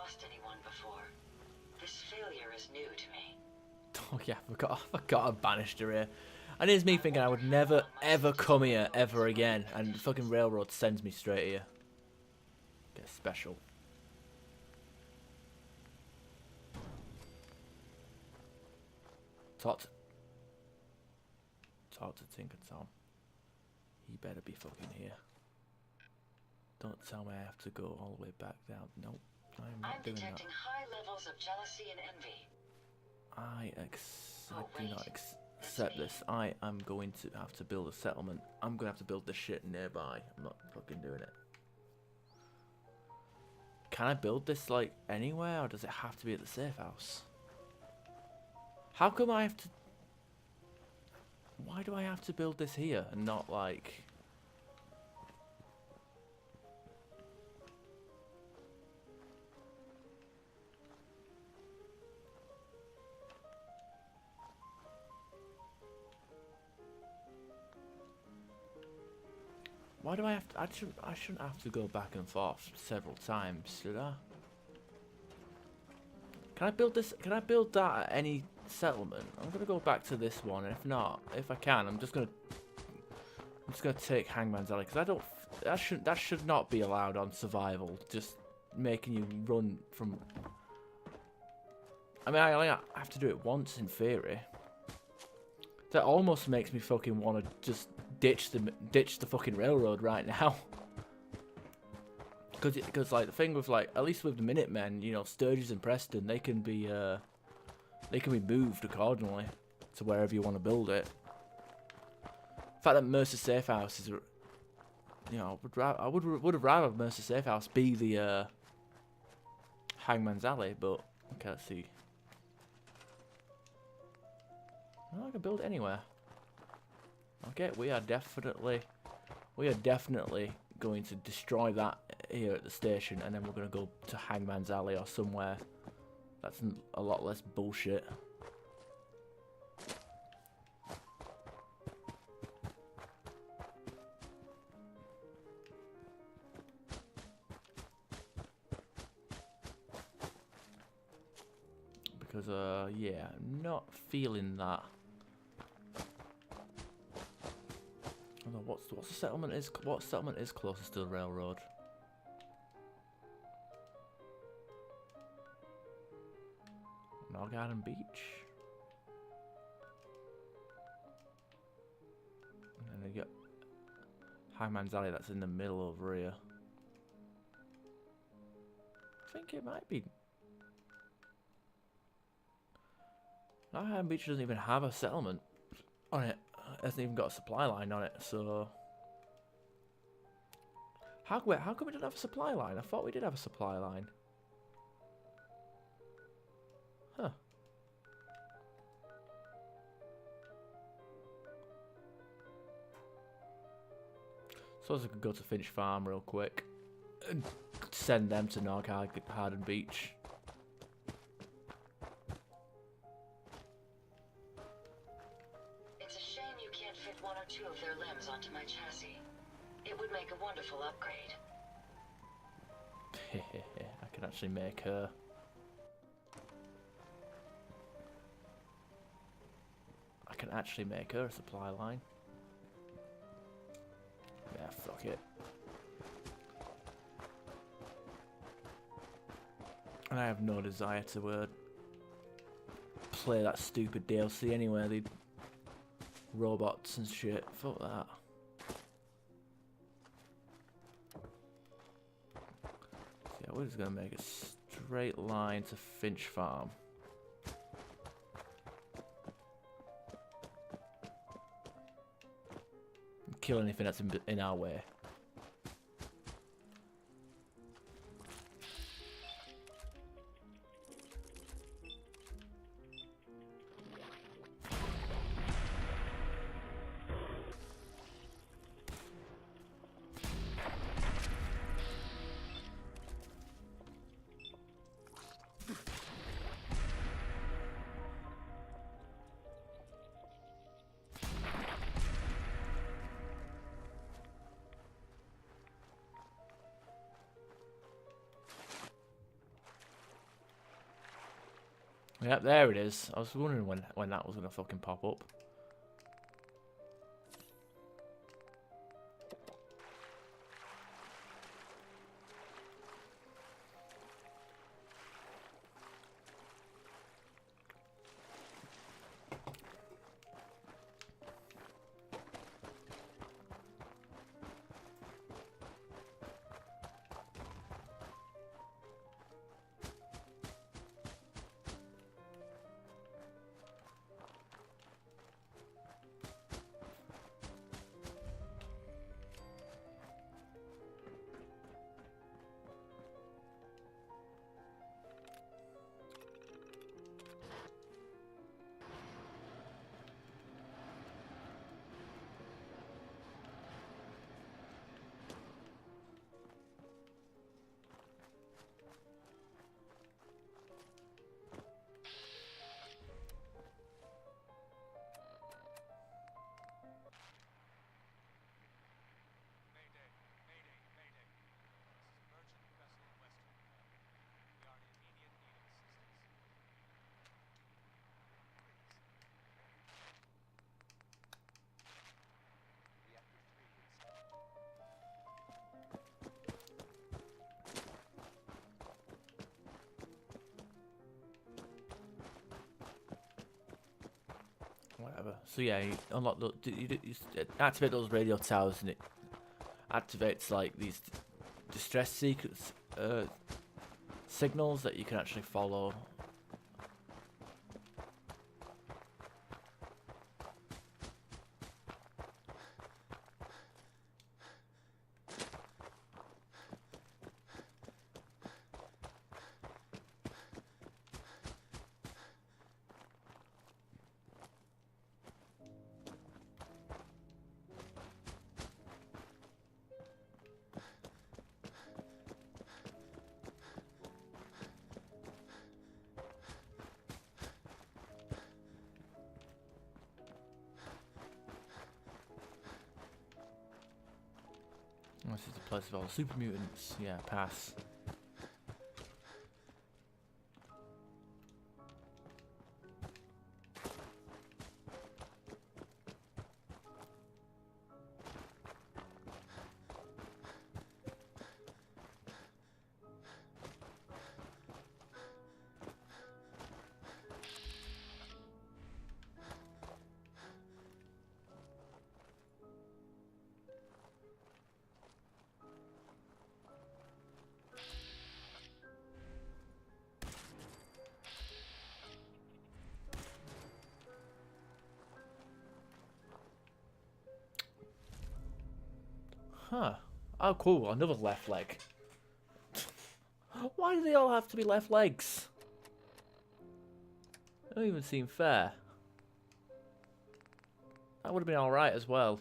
lost anyone before. This failure is new to me. Oh yeah, I forgot I banished her here. And here's me thinking I would never ever come here ever again, and the fucking railroad sends me straight here. Get special. Talk to Tinker Tom. He better be fucking here. Don't tell me I have to go all the way back down. Nope, I'm not doing that. I'm detecting high levels of jealousy and envy. I do not accept this. I am going to have to build a settlement. I'm going to have to build this shit nearby. I'm not fucking doing it. Can I build this, like, anywhere, or does it have to be at the safe house? How come I have to... Why do I have to build this here and not, like... Why do I have to... I shouldn't have to go back and forth several times, should I? Can I build this? Can I build that at any settlement? I'm gonna go back to this one, and if not, if I can, I'm just gonna take Hangman's Alley, because I don't... That should not be allowed on survival, just making you run from... I mean, I only have to do it once in theory. That almost makes me fucking want to just ditch the fucking railroad right now. Because like the thing with, like, at least with the Minutemen, you know, Sturgis and Preston, they can be moved accordingly to wherever you want to build it. The fact that Mercer Safe House is, you know, I would have rather Mercer Safe House be the Hangman's Alley, but okay, let's see. Well, I can build it anywhere. Okay, we are definitely going to destroy that here at the station, and then we're going to go to Hangman's Alley or somewhere that's a lot less bullshit. Because, yeah, I'm not feeling that. What's the settlement is? What settlement is closest to the railroad? Garden Beach. And then you got Hangman's Alley. That's in the middle over here. I think it might be. Garden Beach doesn't even have a settlement on it. It hasn't even got a supply line on it, so... How come we didn't have a supply line? I thought we did have a supply line. Huh. Suppose I could go to Finch Farm real quick and send them to Garden Beach. One or two of their limbs onto my chassis. It would make a wonderful upgrade. I can actually make her. I can actually make her a supply line. Yeah, fuck it. And I have no desire to play that stupid DLC anyway. They robots and shit. Fuck that. Yeah, we're just gonna make a straight line to Finch Farm. Kill anything that's in our way. Yep, there it is. I was wondering when that was gonna fucking pop up. Whatever. So yeah, you unlock you activate those radio towers, and it activates like these distress seekers signals that you can actually follow. This is the place of all the super mutants. Yeah, pass. Huh. Oh, cool. Another left leg. Why do they all have to be left legs? That don't even seem fair. That would have been alright as well.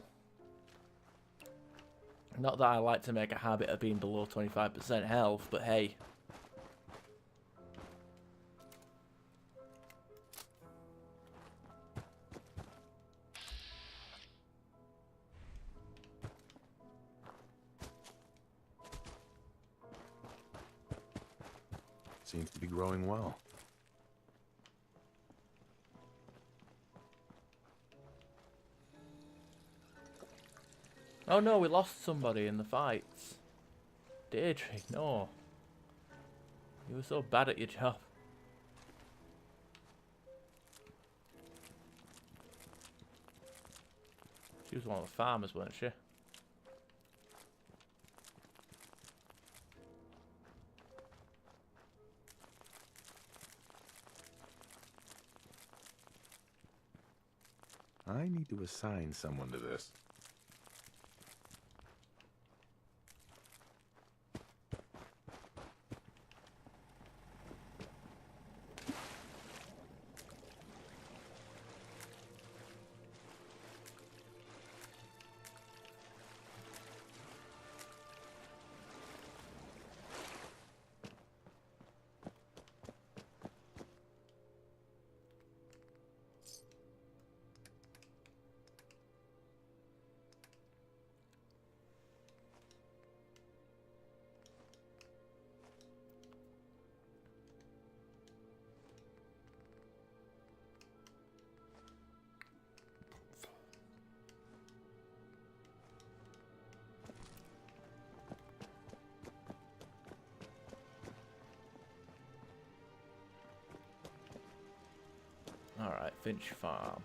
Not that I like to make a habit of being below 25% health, but hey. Seems to be growing well. Oh no, we lost somebody in the fights. Deirdre, no. You were so bad at your job. She was one of the farmers, weren't she? I need to assign someone to this. Finch Farm.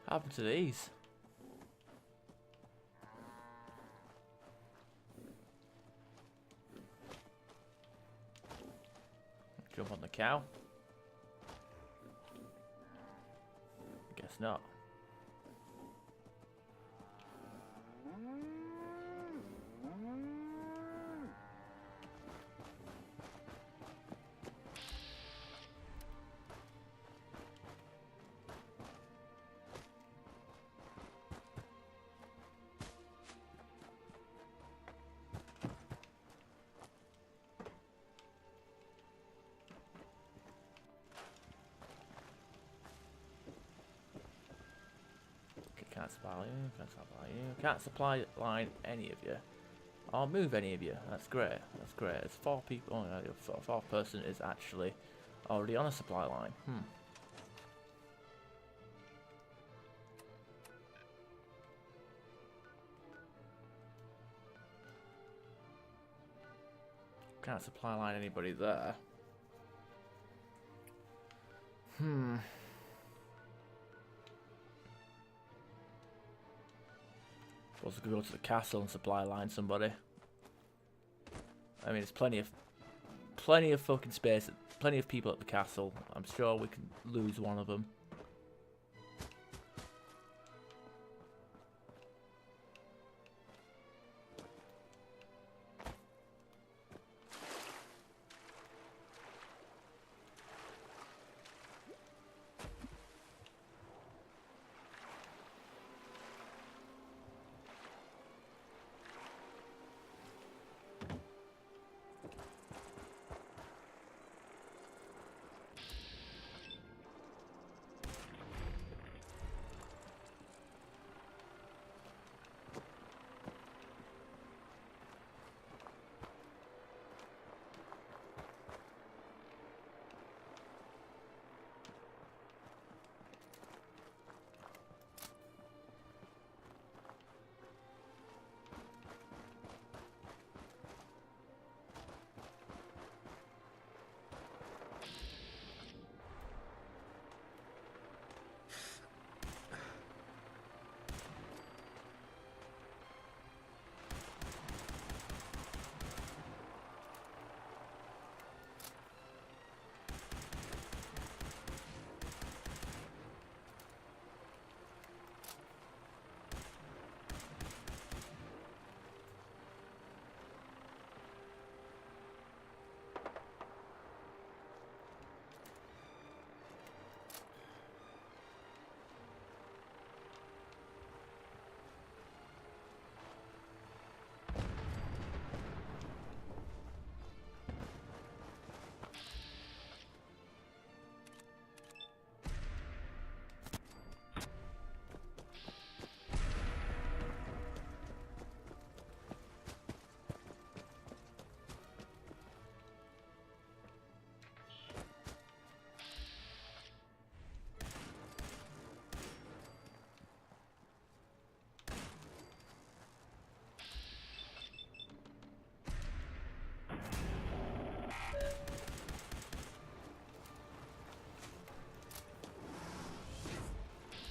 What happened to these? Jump on the cow? Guess not. Can't supply you, can't supply you, can't supply line any of you. I'll move any of you. That's great. That's great. It's 4 people. Oh, yeah, the fourth person is actually already on a supply line. Can't supply line anybody there. Suppose we could go to the castle and supply line somebody. I mean, there's plenty of fucking space, plenty of people at the castle. I'm sure we can lose one of them.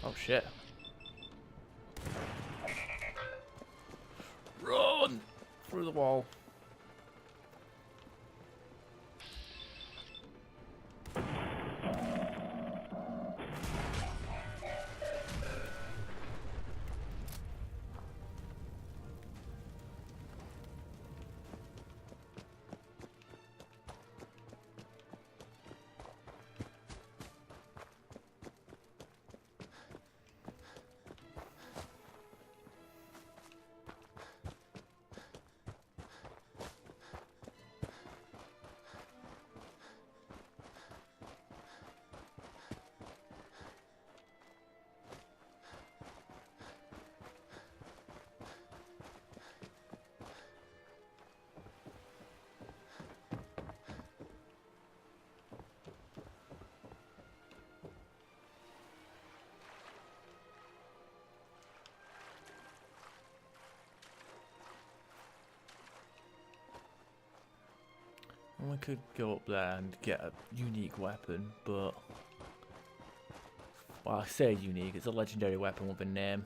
Oh shit. Run! Through the wall. We could go up there and get a unique weapon, but... Well, I say unique, it's a legendary weapon with a name.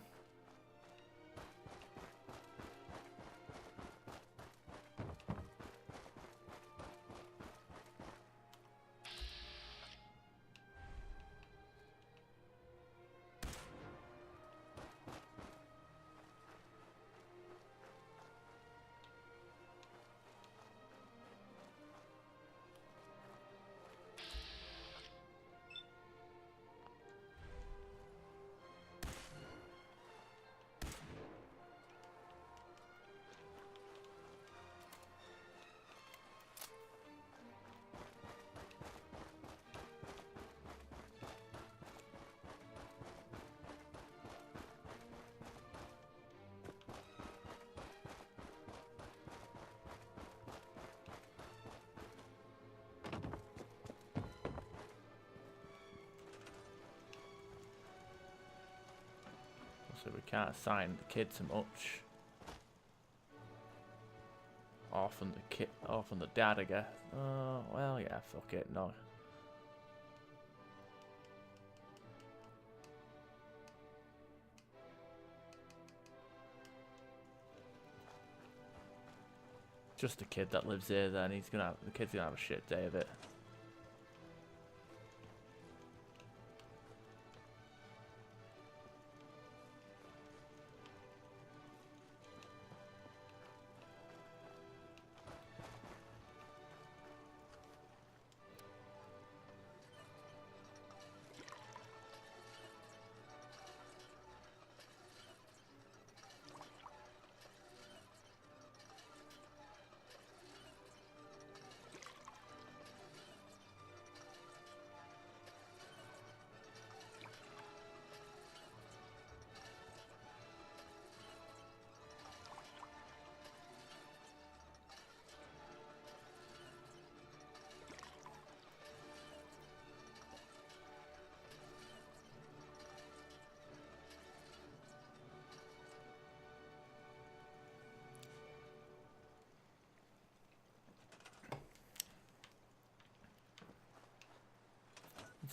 So we can't assign the kid to much. Often the kid, often the dad, I guess. Well, yeah, fuck it, no. Just the kid that lives here. Then the kid's gonna have a shit day of it.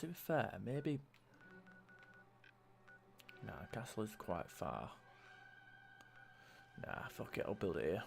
To be fair, maybe... Nah, castle is quite far. Nah, fuck it, I'll build it here.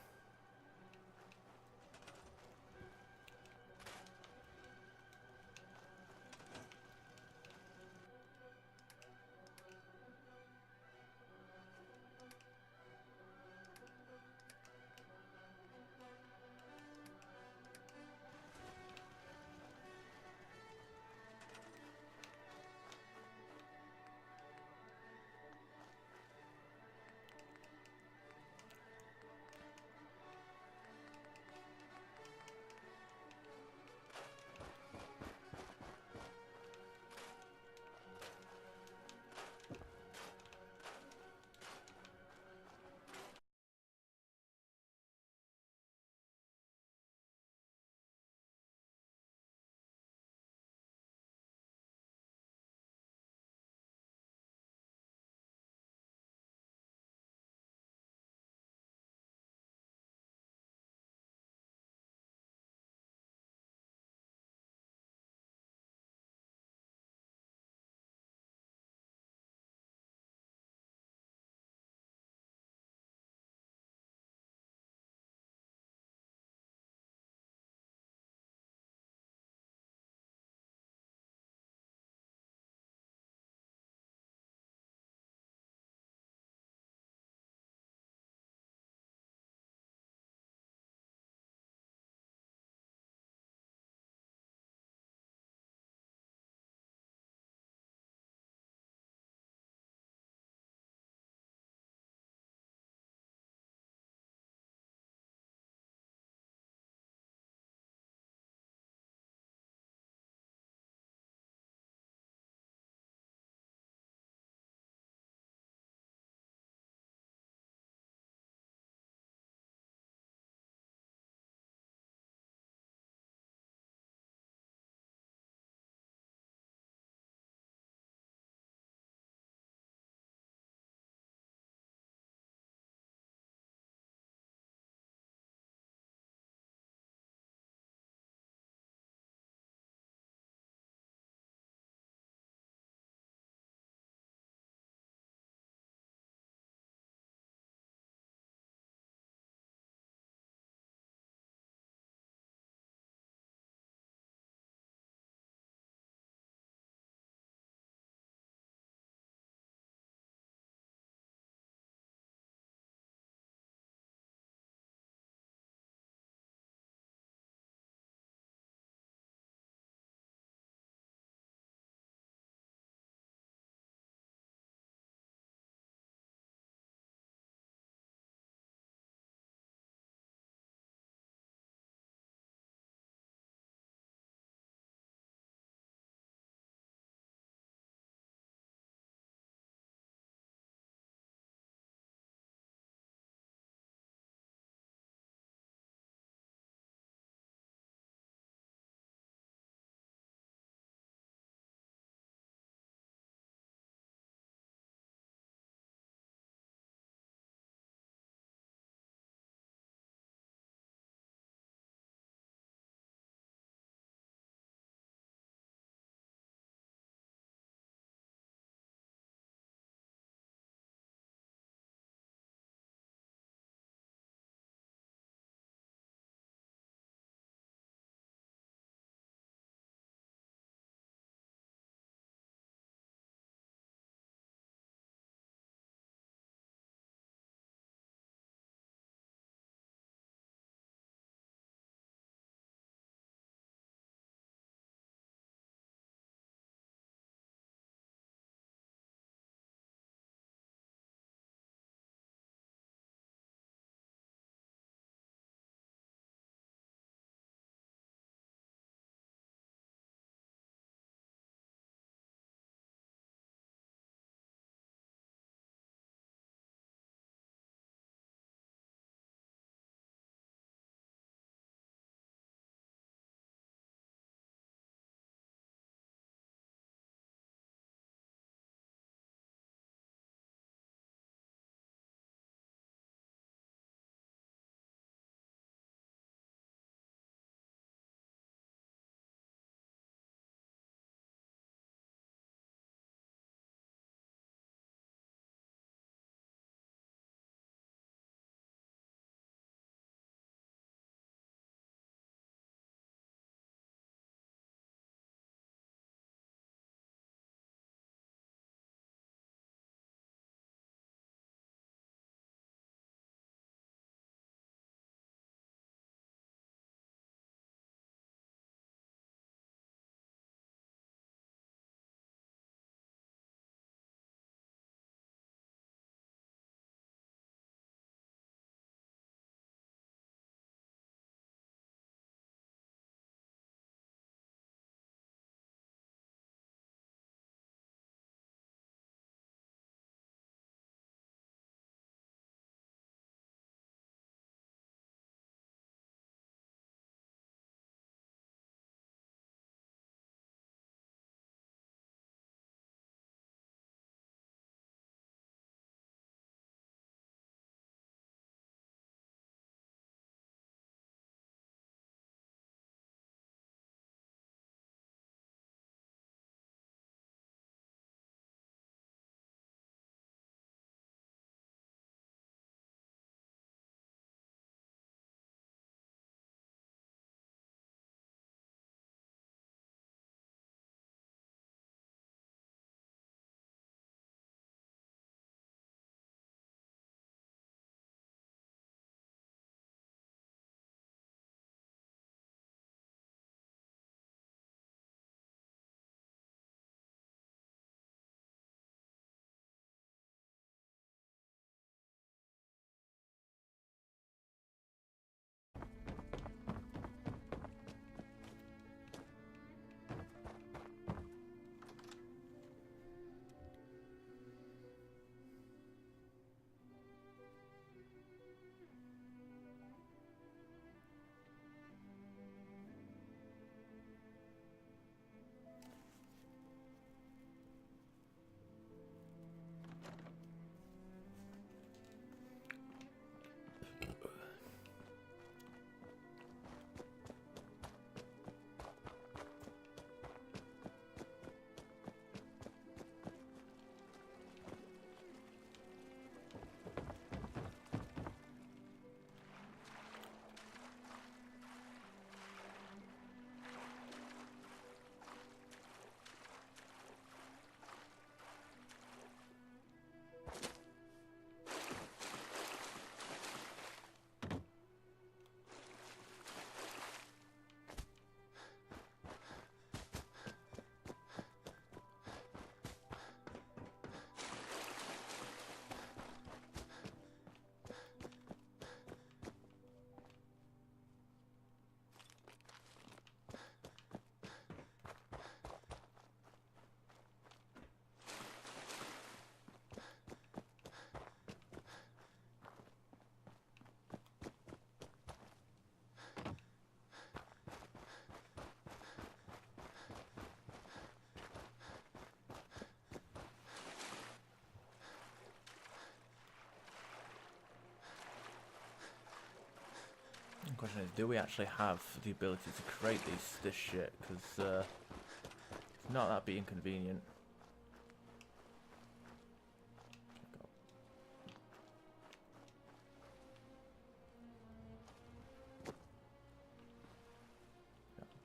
question is, do we actually have the ability to create this shit? Because it's not that be inconvenient.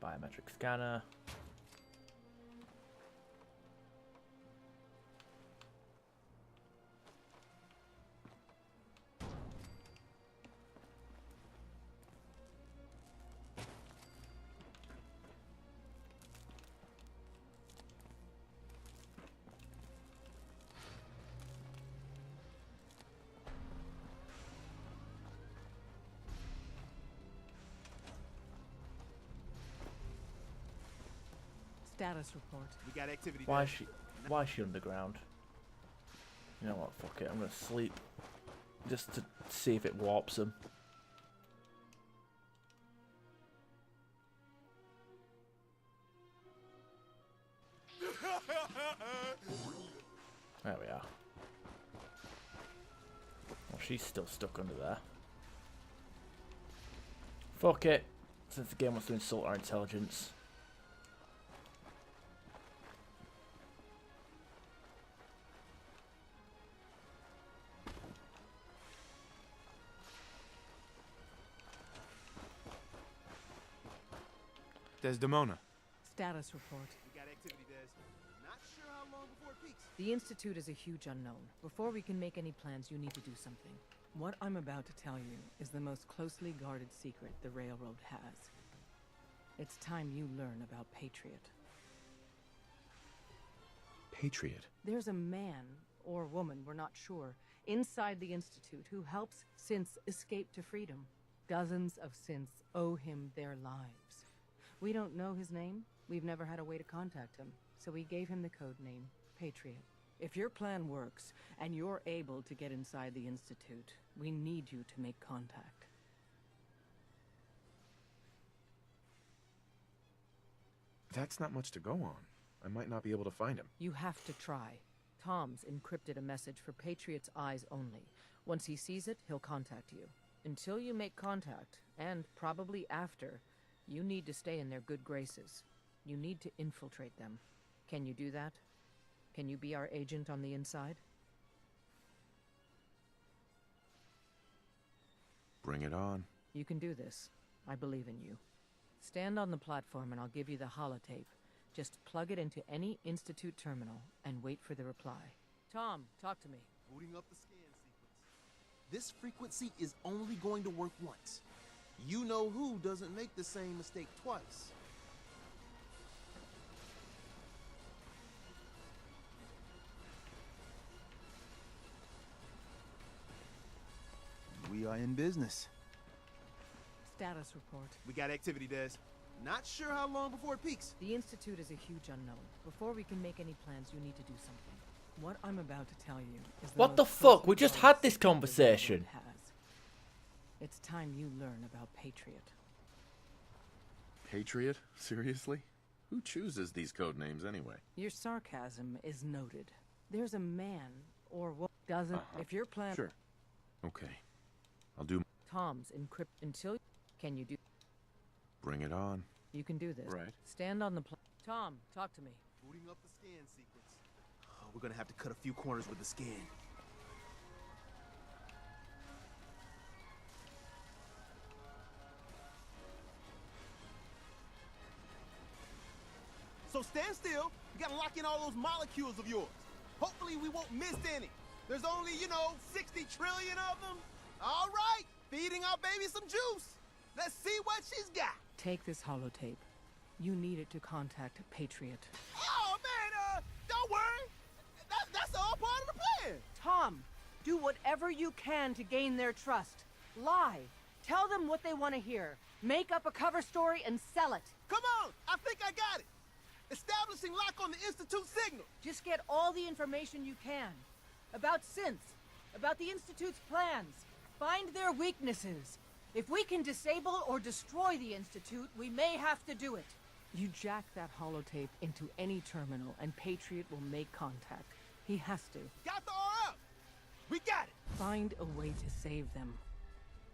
Biometric scanner. Status report. We got activity. Why is she underground? You know what, fuck it, I'm gonna sleep. Just to see if it warps them. There we are. Well, she's still stuck under there. Fuck it. Since the game wants to insult our intelligence. Desdemona. Status report. We got activity, Des. Not sure how long before it peaks. The Institute is a huge unknown. Before we can make any plans, you need to do something. What I'm about to tell you is the most closely guarded secret the Railroad has. It's time you learn about Patriot. Patriot. There's a man, or woman, we're not sure, inside the Institute who helps synths escape to freedom. Dozens of synths owe him their lives. We don't know his name. We've never had a way to contact him, so we gave him the code name, Patriot. If your plan works, and you're able to get inside the Institute, we need you to make contact. That's not much to go on. I might not be able to find him. You have to try. Tom's encrypted a message for Patriot's eyes only. Once he sees it, he'll contact you. Until you make contact, and probably after, you need to stay in their good graces. You need to infiltrate them. Can you do that? Can you be our agent on the inside? Bring it on. You can do this. I believe in you. Stand on the platform and I'll give you the holotape. Just plug it into any Institute terminal and wait for the reply. Tom, talk to me. Booting up the scan sequence. This frequency is only going to work once. You know who doesn't make the same mistake twice. We are in business. Status report. We got activity, Des. Not sure how long before it peaks. The Institute is a huge unknown. Before we can make any plans, you need to do something. What I'm about to tell you is What the most fuck? closely We just guarded had this secret the Railroad conversation. has. It's time you learn about Patriot. Patriot? Seriously? Who chooses these code names anyway? Your sarcasm is noted. There's a man or what doesn't. If your plan. Sure. Okay. I'll do. Tom's encrypt until. Can you do? Bring it on. You can do this. Right. Stand on the Tom, talk to me. Booting up the scan sequence. Oh, we're gonna have to cut a few corners with the scan. So stand still. You gotta lock in all those molecules of yours. Hopefully we won't miss any. There's only, 60 trillion of them. All right, feeding our baby some juice. Let's see what she's got. Take this holotape. You need it to contact Patriot. Oh, man, don't worry. That's all part of the plan. Tom, do whatever you can to gain their trust. Lie. Tell them what they want to hear. Make up a cover story and sell it. Come on, I think I got it. Establishing lock on the Institute signal. Just get all the information you can. About synths. About the Institute's plans. Find their weaknesses. If we can disable or destroy the Institute, we may have to do it. You jack that holotape into any terminal and Patriot will make contact. He has to. Got the RF. We got it. Find a way to save them.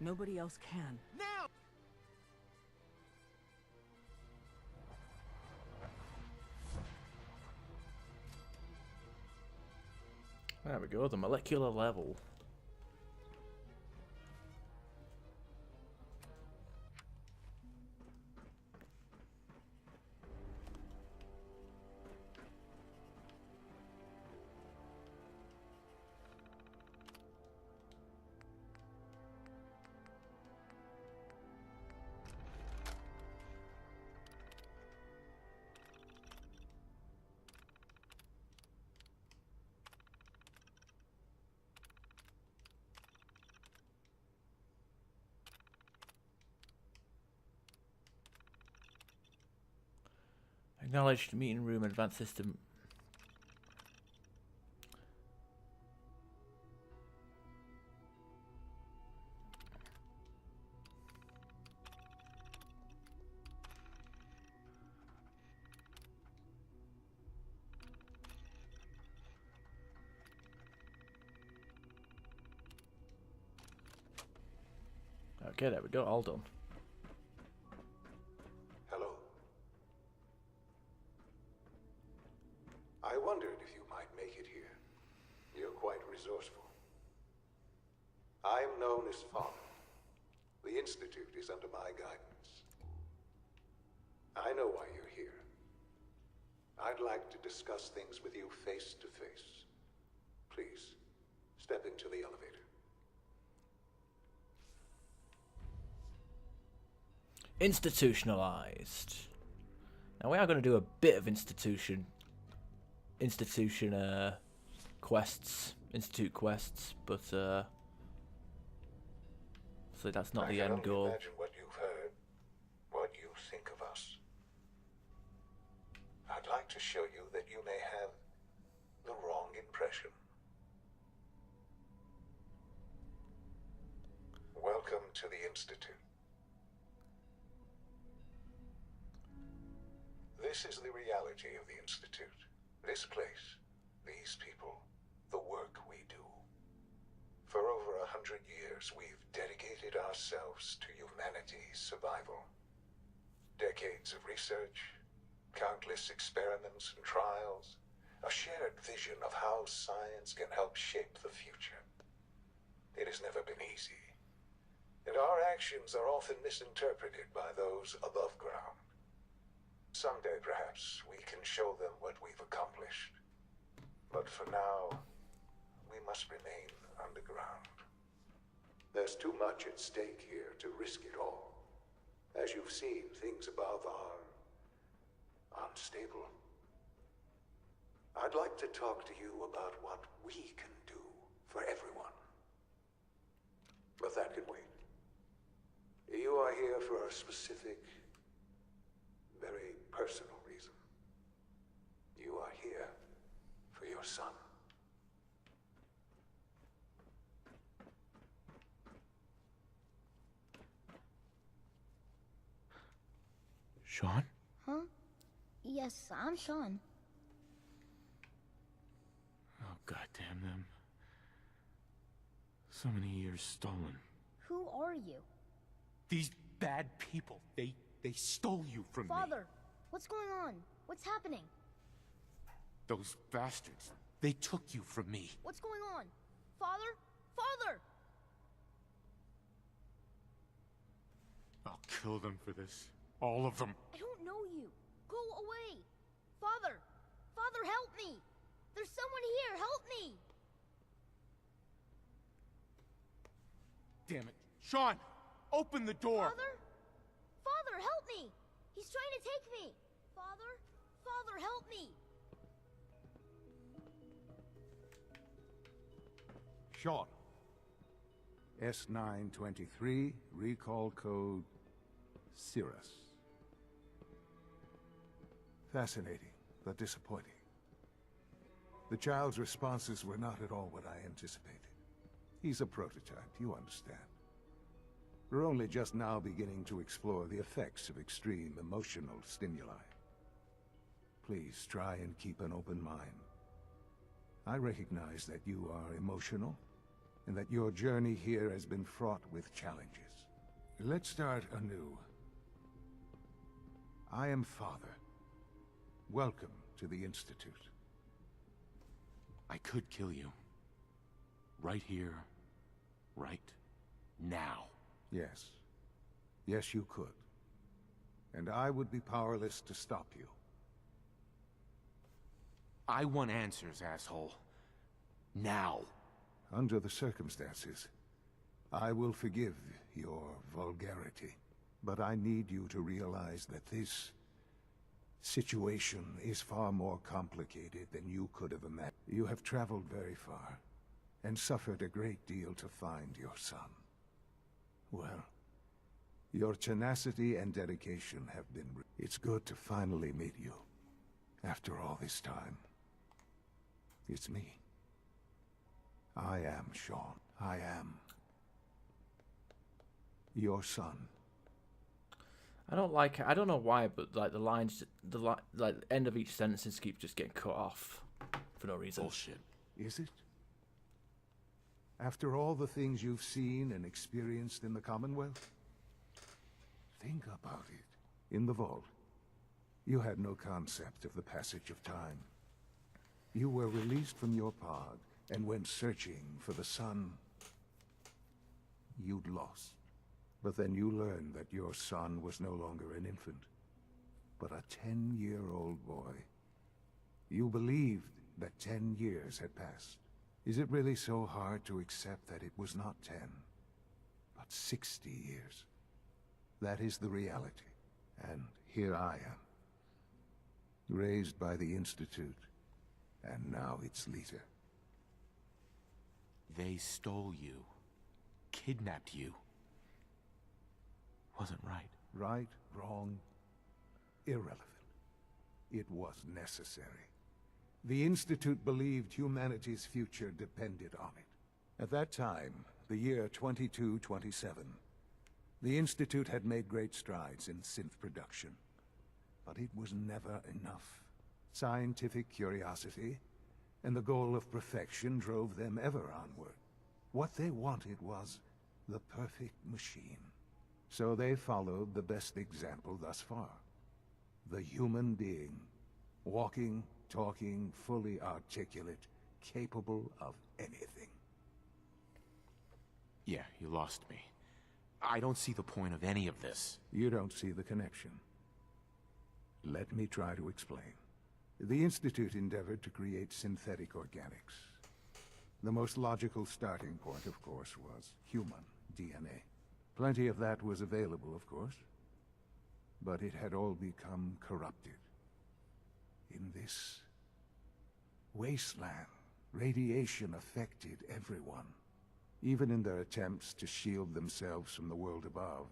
Nobody else can. Now, There we go, the molecular level. Acknowledged meeting room advanced system. Okay, there we go, all done. Hello. I wondered if you might make it here. You're quite resourceful. I'm known as Father. The Institute is under my guidance. I know why you're here. I'd like to discuss things with you face to face. Please, step into the elevator. Institutionalized. Now we are going to do a bit of institute quests, but so that's not the end goal. Imagine what you've heard, what you think of us. I'd like to show you that you may have the wrong impression. Welcome to the Institute. This is the reality of the Institute. This place, these people, the work we do. For over 100 years, we've dedicated ourselves to humanity's survival. Decades of research, countless experiments and trials, a shared vision of how science can help shape the future. It has never been easy, and our actions are often misinterpreted by those above ground. Someday, perhaps, we can show them what we've accomplished. But for now, we must remain underground. There's too much at stake here to risk it all. As you've seen, things above are unstable. I'd like to talk to you about what we can do for everyone. But that can wait. You are here for a specific, very personal reason. You are here for your son. Sean? Huh? Yes, I'm Sean. Oh, goddamn them. So many years stolen. Who are you? These bad people, they stole you from me. Father, what's going on? What's happening? Those bastards, they took you from me. What's going on? Father? Father! I'll kill them for this. All of them. I don't know you. Go away. Father! Father, help me! There's someone here, help me! Damn it. Sean, open the door. Father? Father, help me! He's trying to take me! Father? Father, help me! Sean. S923, recall code Cirrus. Fascinating, but disappointing. The child's responses were not at all what I anticipated. He's a prototype, you understand. We're only just now beginning to explore the effects of extreme emotional stimuli. Please try and keep an open mind. I recognize that you are emotional, and that your journey here has been fraught with challenges. Let's start anew. I am Father. Welcome to the Institute. I could kill you. Right here, right now. Yes. Yes, you could. And I would be powerless to stop you. I want answers, asshole. Now. Under the circumstances, I will forgive your vulgarity. But I need you to realize that this situation is far more complicated than you could have imagined. You have traveled very far, and suffered a great deal to find your son. Well, your tenacity and dedication have been... It's good to finally meet you, after all this time. It's me. I am Sean. I am... your son. I don't know why, but like the lines, like the end of each sentence keeps just getting cut off for no reason. Bullshit. Is it? After all the things you've seen and experienced in the Commonwealth? Think about it. In the vault, you had no concept of the passage of time. You were released from your pod and went searching for the son you'd lost. But then you learned that your son was no longer an infant, but a 10-year-old boy. You believed that 10 years had passed. Is it really so hard to accept that it was not 10, but 60 years? That is the reality. And here I am, raised by the Institute, and now its leader. They stole you. Kidnapped you. Wasn't right. Right, wrong, irrelevant. It was necessary. The Institute believed humanity's future depended on it. At that time, the year 2227, the Institute had made great strides in synth production. But it was never enough. Scientific curiosity and the goal of perfection drove them ever onward. What they wanted was the perfect machine. So they followed the best example thus far. The human being. Walking, talking, fully articulate, capable of anything. Yeah, you lost me. I don't see the point of any of this. You don't see the connection. Let me try to explain. The Institute endeavored to create synthetic organics. The most logical starting point, of course, was human DNA. Plenty of that was available, of course. But it had all become corrupted. In this wasteland, radiation affected everyone. Even in their attempts to shield themselves from the world above,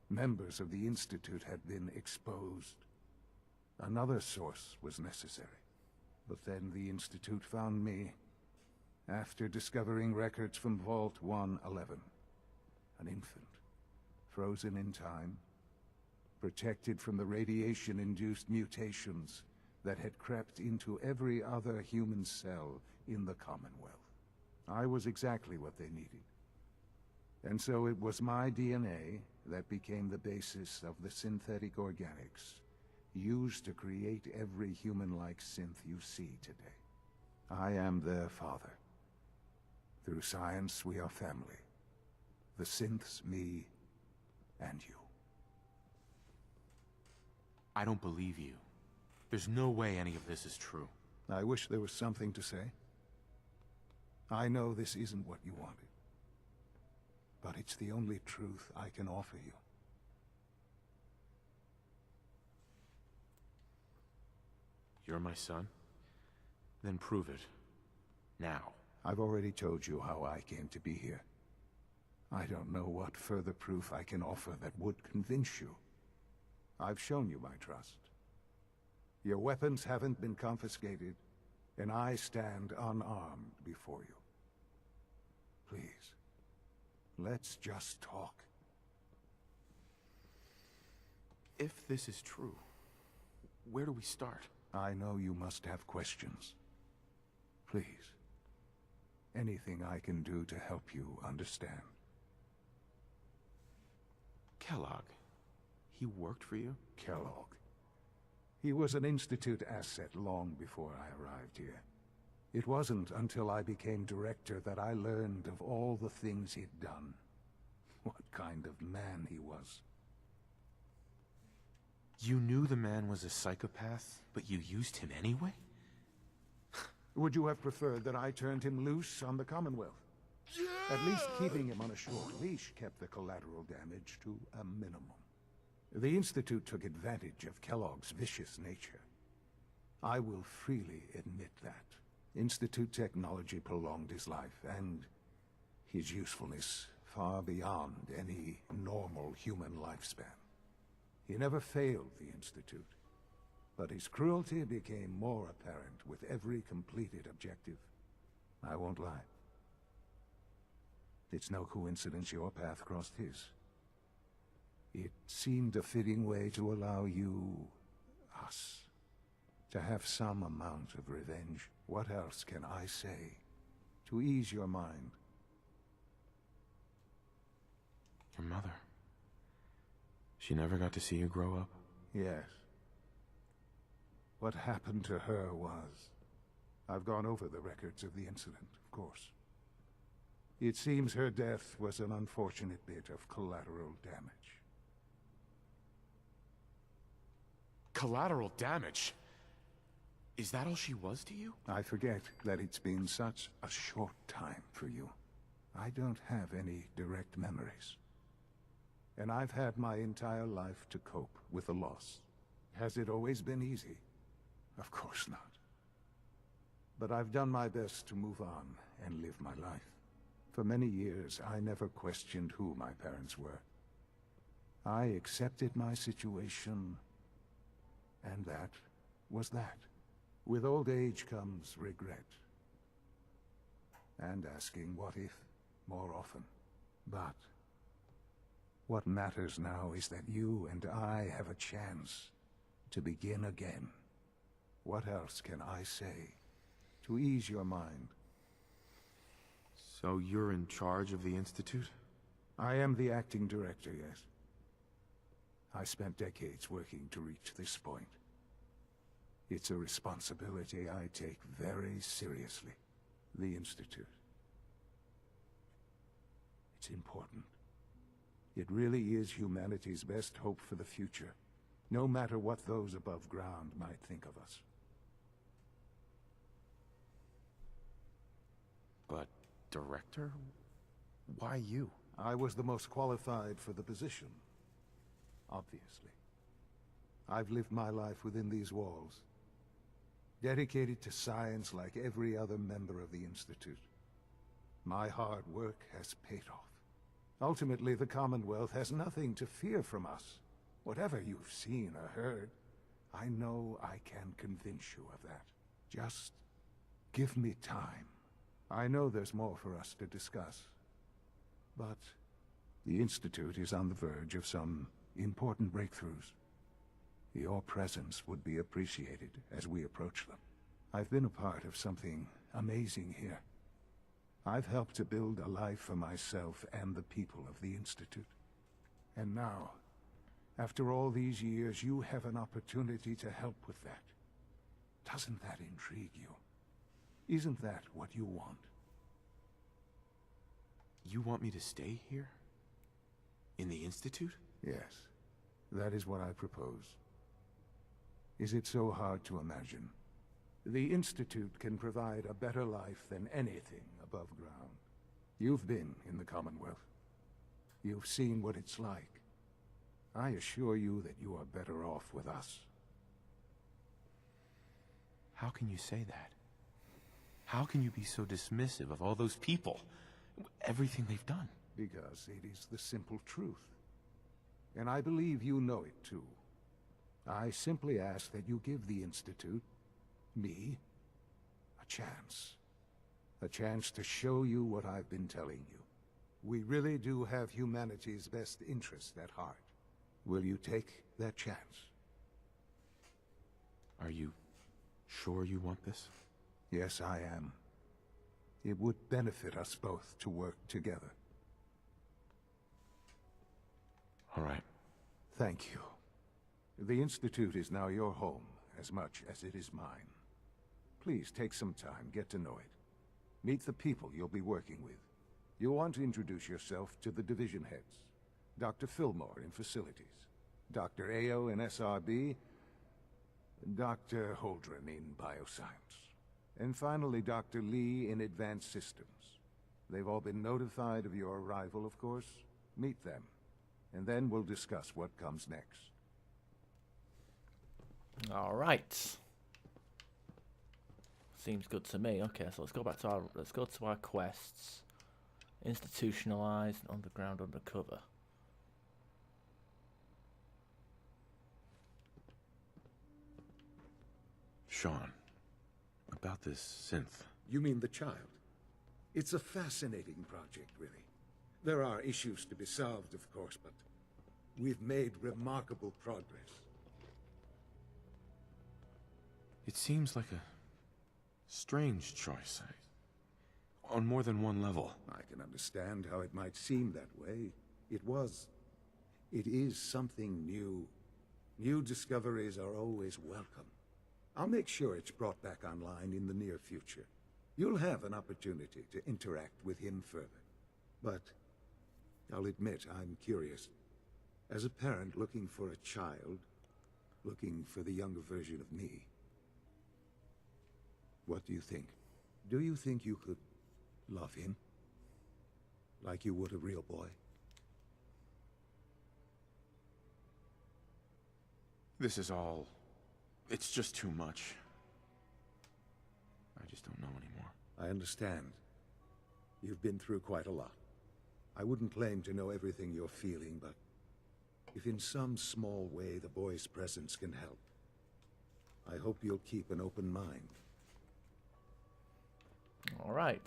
members of the Institute had been exposed. Another source was necessary. But then the Institute found me, after discovering records from Vault 111. An infant, frozen in time, protected from the radiation-induced mutations that had crept into every other human cell in the Commonwealth. I was exactly what they needed. And so it was my DNA that became the basis of the synthetic organics used to create every human-like synth you see today. I am their father. Through science, we are family. The synths, me, and you. I don't believe you. There's no way any of this is true. I wish there was something to say. I know this isn't what you wanted. But it's the only truth I can offer you. You're my son? Then prove it. Now. I've already told you how I came to be here. I don't know what further proof I can offer that would convince you. I've shown you my trust. Your weapons haven't been confiscated, and I stand unarmed before you. Please, let's just talk. If this is true, where do we start? I know you must have questions. Please, anything I can do to help you understand. Kellogg. He worked for you? Kellogg. He was an Institute asset long before I arrived here. It wasn't until I became director that I learned of all the things he'd done. What kind of man he was. You knew the man was a psychopath, but you used him anyway? Would you have preferred that I turned him loose on the Commonwealth? At least keeping him on a short leash kept the collateral damage to a minimum. The Institute took advantage of Kellogg's vicious nature. I will freely admit that. Institute technology prolonged his life, and his usefulness far beyond any normal human lifespan. He never failed the Institute, but his cruelty became more apparent with every completed objective. I won't lie. It's no coincidence your path crossed his. It seemed a fitting way to allow you, us, to have some amount of revenge. What else can I say to ease your mind? Your mother. She never got to see you grow up? Yes. What happened to her was... I've gone over the records of the incident, of course. It seems her death was an unfortunate bit of collateral damage. Collateral damage? Is that all she was to you? I forget that it's been such a short time for you. I don't have any direct memories. And I've had my entire life to cope with the loss. Has it always been easy? Of course not. But I've done my best to move on and live my life. For many years, I never questioned who my parents were. I accepted my situation, and that was that. With old age comes regret. And asking what if more often. But what matters now is that you and I have a chance to begin again. What else can I say to ease your mind? So you're in charge of the Institute? I am the acting director, yes. I spent decades working to reach this point. It's a responsibility I take very seriously. The Institute. It's important. It really is humanity's best hope for the future, no matter what those above ground might think of us. But, director? Why you? I was the most qualified for the position, obviously. I've lived my life within these walls, dedicated to science like every other member of the Institute. My hard work has paid off. Ultimately, the Commonwealth has nothing to fear from us. Whatever you've seen or heard, I know I can convince you of that. Just give me time. I know there's more for us to discuss. But the Institute is on the verge of some important breakthroughs. Your presence would be appreciated as we approach them. I've been a part of something amazing here. I've helped to build a life for myself and the people of the Institute. And now, after all these years, you have an opportunity to help with that. Doesn't that intrigue you? Isn't that what you want? You want me to stay here? In the Institute? Yes, that is what I propose. Is it so hard to imagine? The Institute can provide a better life than anything above ground. You've been in the Commonwealth. You've seen what it's like. I assure you that you are better off with us. How can you say that? How can you be so dismissive of all those people? Everything they've done? Because it is the simple truth. And I believe you know it too. I simply ask that you give the Institute, me, a chance. A chance to show you what I've been telling you. We really do have humanity's best interest at heart. Will you take that chance? Are you sure you want this? Yes, I am. It would benefit us both to work together. All right. Thank you. The Institute is now your home as much as it is mine. Please take some time, get to know it. Meet the people you'll be working with. You'll want to introduce yourself to the division heads. Dr. Fillmore in facilities, Dr. Ayo in SRB, Dr. Holdren in bioscience, and finally Dr. Lee in advanced systems. They've all been notified of your arrival, of course. Meet them, and then we'll discuss what comes next. All right. Seems good to me. Okay, so let's go back to our quests. Institutionalized, underground, undercover. Sean, about this synth. You mean the child? It's a fascinating project, really. There are issues to be solved, of course, but we've made remarkable progress. It seems like a strange choice. On more than one level. I can understand how it might seem that way. It is something new. New discoveries are always welcome. I'll make sure it's brought back online in the near future. You'll have an opportunity to interact with him further. But I'll admit I'm curious. As a parent looking for a child, looking for the younger version of me, what do you think? Do you think you could love him? Like you would a real boy? This is all... it's just too much. I just don't know anymore. I understand. You've been through quite a lot. I wouldn't claim to know everything you're feeling, but if in some small way the boy's presence can help, I hope you'll keep an open mind. All right.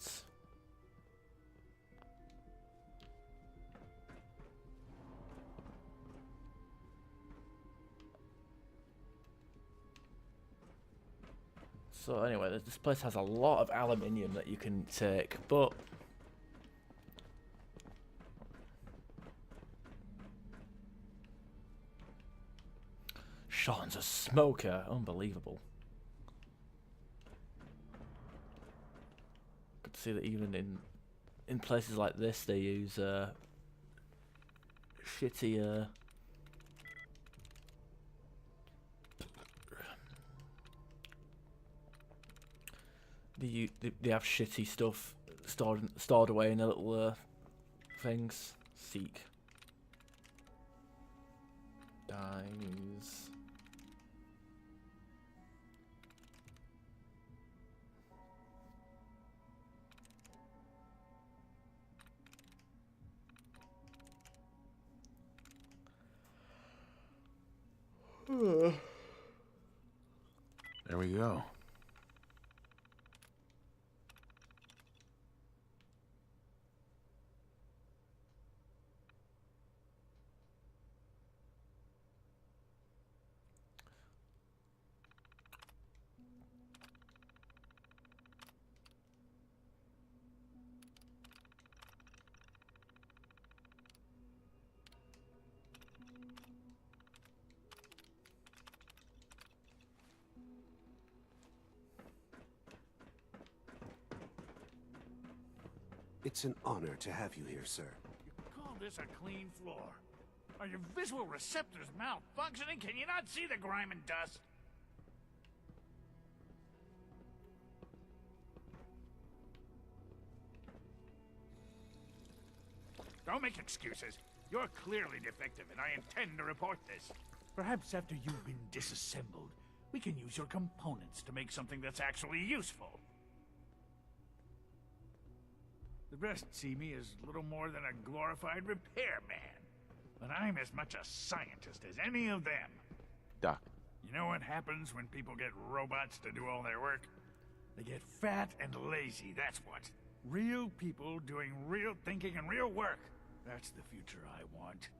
So anyway, this place has a lot of aluminium that you can take, but Sean's a smoker, unbelievable. Good to see that even in places like this they use shitty they have shitty stuff stored away in their little things. Seek. Dies. There we go. It's an honor to have you here, sir. You call this a clean floor? Are your visual receptors malfunctioning? Can you not see the grime and dust? Don't make excuses. You're clearly defective, and I intend to report this. Perhaps after you've been disassembled, we can use your components to make something that's actually useful. The rest see me as little more than a glorified repairman. But I'm as much a scientist as any of them. Doc. You know what happens when people get robots to do all their work? They get fat and lazy, that's what. Real people doing real thinking and real work. That's the future I want.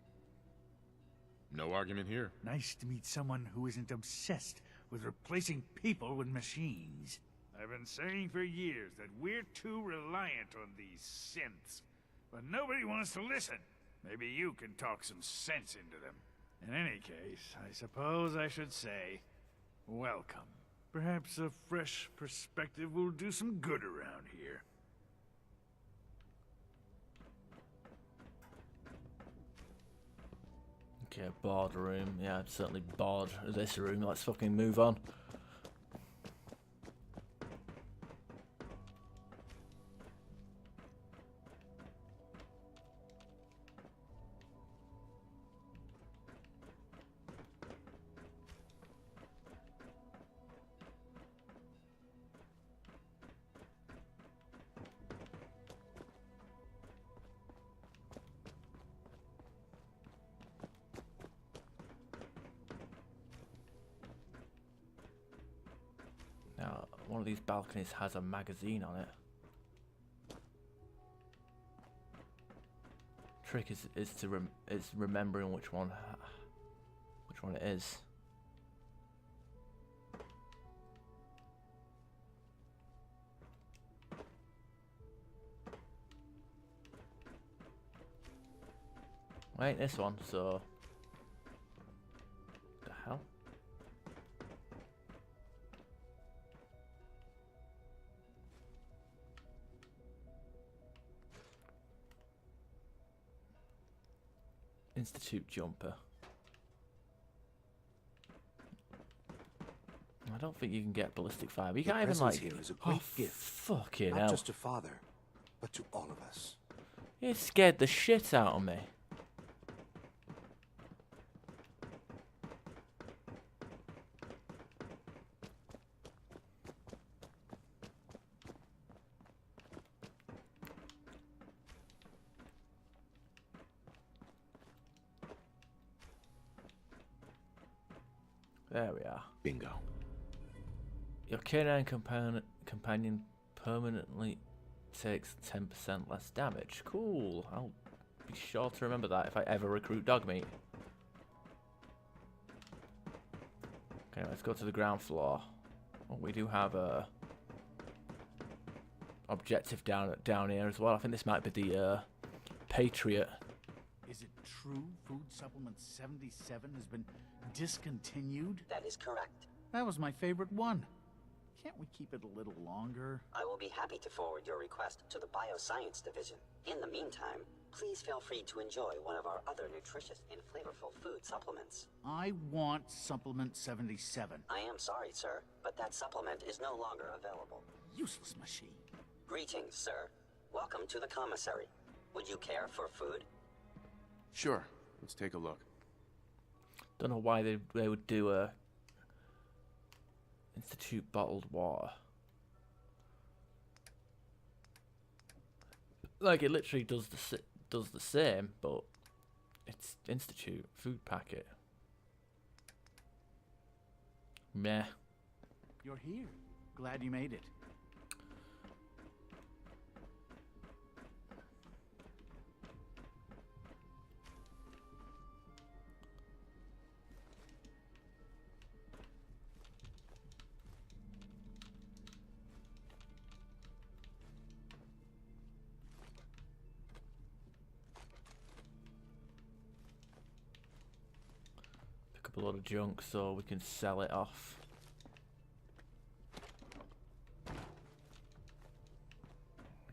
No argument here. Nice to meet someone who isn't obsessed with replacing people with machines. I've been saying for years that we're too reliant on these synths. But nobody wants to listen. Maybe you can talk some sense into them. In any case, I suppose I should say, welcome. Perhaps a fresh perspective will do some good around here. Okay, bored room. Yeah, I'm certainly bored of this room. Let's fucking move on. Now, one of these balconies has a magazine on it. Trick is remembering which one it is. Well, ain't this one, so the hell? Institute jumper. I don't think you can get ballistic fiber. You can't even like. Here is a great gift. Fucking not hell! just to Father, but to all of us. You scared the shit out of me. There we are. Bingo. Your canine companion permanently takes 10% less damage. Cool. I'll be sure to remember that if I ever recruit dog meat. Okay, let's go to the ground floor. Oh, we do have a objective down here as well. I think this might be the Patriot. Is it true Food Supplement 77 has been discontinued? That is correct. That was my favorite one. Can't we keep it a little longer? I will be happy to forward your request to the Bioscience Division. In the meantime, please feel free to enjoy one of our other nutritious and flavorful food supplements. I want Supplement 77. I am sorry, sir, but that supplement is no longer available. Useless machine. Greetings, sir. Welcome to the commissary. Would you care for food? Sure. Let's take a look. Don't know why they would do a Institute bottled water. Like it literally does the same, but it's Institute food packet. Meh. You're here. Glad you made it. A lot of junk so we can sell it off.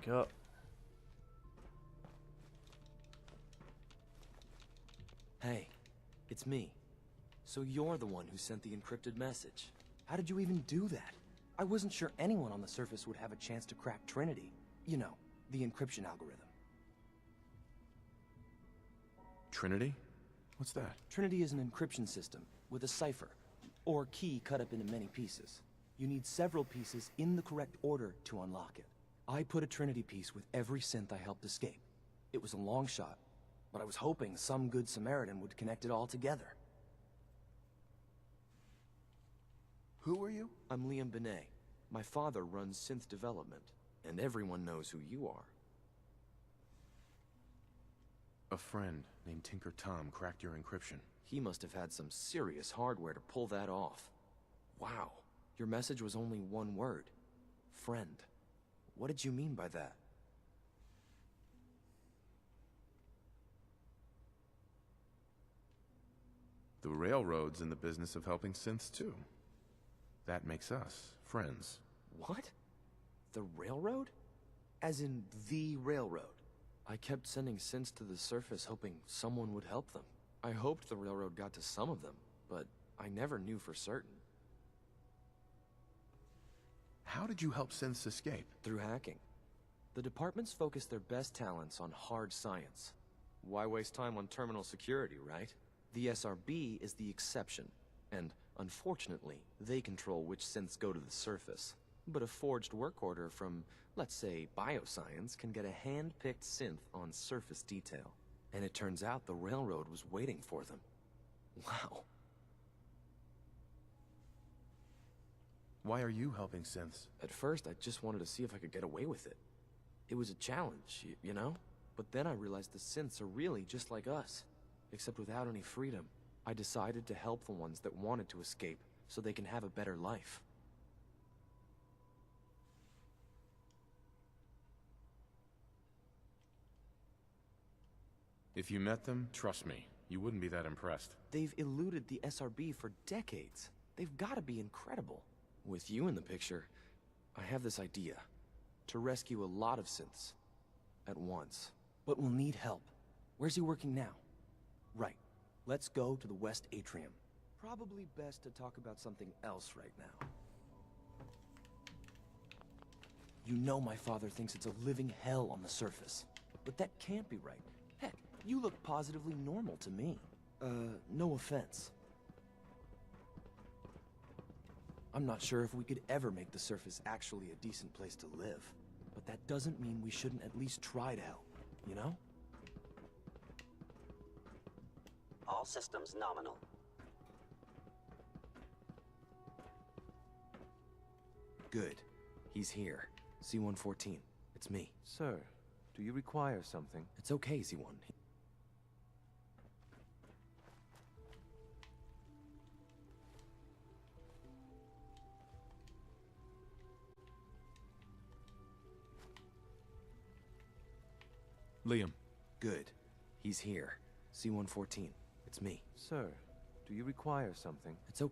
Go. Hey, it's me. So you're the one who sent the encrypted message. How did you even do that? I wasn't sure anyone on the surface would have a chance to crack Trinity. You know, the encryption algorithm. Trinity? What's that? Trinity is an encryption system with a cipher, or key cut up into many pieces. You need several pieces in the correct order to unlock it. I put a Trinity piece with every synth I helped escape. It was a long shot, but I was hoping some good Samaritan would connect it all together. Who are you? I'm Liam Benet. My father runs synth development, and everyone knows who you are. A friend named Tinker Tom cracked your encryption. He must have had some serious hardware to pull that off. Wow, your message was only one word. Friend. What did you mean by that? The Railroad's in the business of helping synths too. That makes us friends. What? The railroad? As in the railroad? I kept sending synths to the surface hoping someone would help them. I hoped the railroad got to some of them, but I never knew for certain. How did you help synths escape? Through hacking. The departments focus their best talents on hard science. Why waste time on terminal security, right? The SRB is the exception, and unfortunately, they control which synths go to the surface. But a forged work order from, let's say, bioscience can get a hand-picked synth on surface detail. And it turns out the railroad was waiting for them. Wow. Why are you helping synths? At first, I just wanted to see if I could get away with it. It was a challenge, you know? But then I realized the synths are really just like us, except without any freedom. I decided to help the ones that wanted to escape, so they can have a better life. If you met them, trust me, you wouldn't be that impressed. They've eluded the SRB for decades. They've got to be incredible. With you in the picture, I have this idea. To rescue a lot of synths. At once. But we'll need help. Where's he working now? Right. Let's go to the West Atrium. Probably best to talk about something else right now. You know my father thinks it's a living hell on the surface. But that can't be right. Heck, you look positively normal to me. No offense. I'm not sure if we could ever make the surface actually a decent place to live. But that doesn't mean we shouldn't at least try to help, you know? All systems nominal. Good. He's here. C-114. It's me. Sir, do you require something? It's okay, Z-1. Liam. Good. He's here. C-114. It's me. Sir, do you require something? It's okay.